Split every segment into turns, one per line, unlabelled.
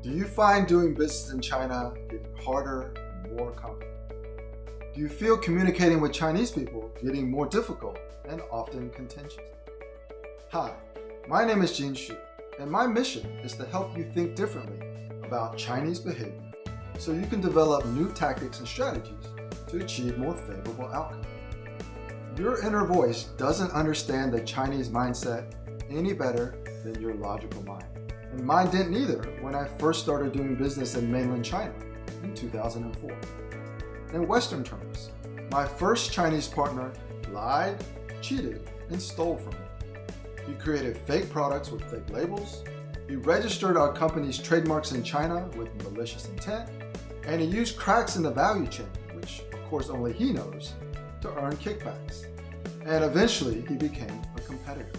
Do you find doing business in China getting harder and more complicated? Do you feel communicating with Chinese people getting more difficult and often contentious? Hi, my name is Jin Xu, and my mission is to help you think differently about Chinese behavior so you can develop new tactics and strategies to achieve more favorable outcomes. Your inner voice doesn't understand the Chinese mindset any better than your logical mind. And mine didn't either when I first started doing business in mainland China in 2004. In Western terms, my first Chinese partner lied, cheated, and stole from me. He created fake products with fake labels, he registered our company's trademarks in China with malicious intent, and he used cracks in the value chain, which of course only he knows, to earn kickbacks. And eventually he became a competitor.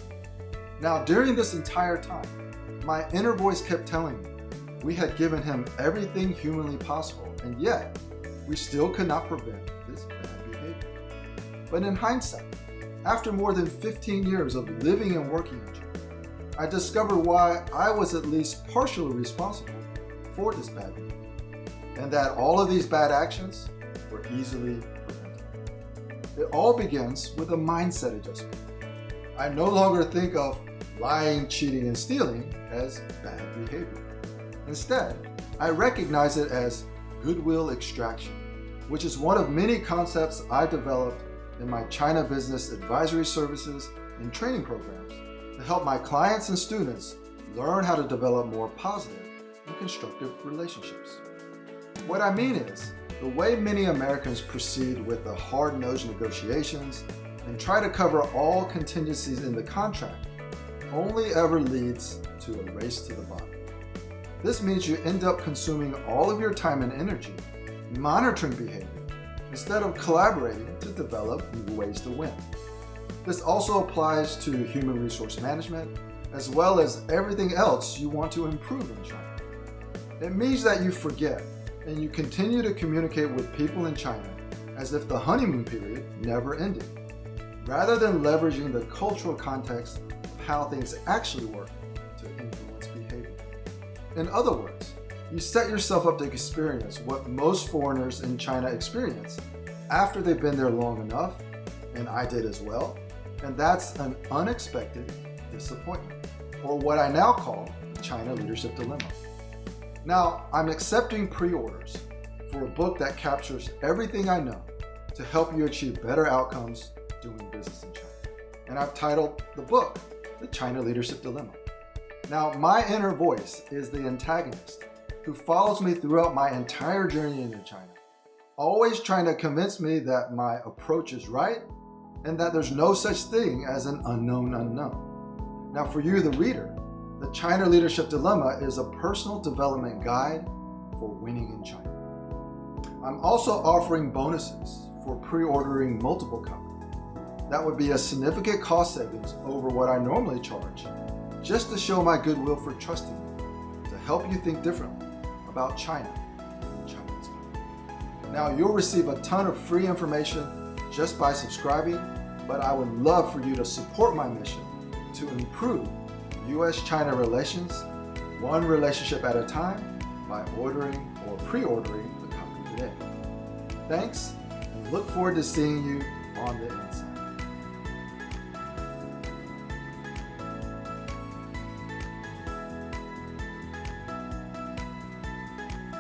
Now during this entire time, my inner voice kept telling me we had given him everything humanly possible, and yet we still could not prevent this bad behavior. But in hindsight, after more than 15 years of living and working in China, I discovered why I was at least partially responsible for this bad behavior, and that all of these bad actions were easily prevented. It all begins with a mindset adjustment. I no longer think of lying, cheating, and stealing as bad behavior. Instead, I recognize it as goodwill extraction, which is one of many concepts I developed in my China business advisory services and training programs to help my clients and students learn how to develop more positive and constructive relationships. What I mean is, the way many Americans proceed with the hard-nosed negotiations and try to cover all contingencies in the contract only ever leads to a race to the bottom. This means you end up consuming all of your time and energy monitoring behavior instead of collaborating to develop new ways to win. This also applies to human resource management as well as everything else you want to improve in China. It means that you forget and you continue to communicate with people in China as if the honeymoon period never ended, rather than leveraging the cultural context of how things actually work to influence behavior. In other words, you set yourself up to experience what most foreigners in China experience after they've been there long enough, and I did as well, and that's an unexpected disappointment, or what I now call China Leadership Dilemma. Now, I'm accepting pre-orders for a book that captures everything I know to help you achieve better outcomes doing business in China. And I've titled the book, The China Leadership Dilemma. Now, my inner voice is the antagonist who follows me throughout my entire journey into China, always trying to convince me that my approach is right and that there's no such thing as an unknown unknown. Now, for you, the reader, the China Leadership Dilemma is a personal development guide for winning in China. I'm also offering bonuses for pre-ordering multiple copies. That would be a significant cost savings over what I normally charge, just to show my goodwill for trusting me to help you think differently about China and Chinese people. Now, you'll receive a ton of free information just by subscribing, but I would love for you to support my mission to improve U.S.-China relations, one relationship at a time, by ordering or pre-ordering the copy today. Thanks, and look forward to seeing you on the inside.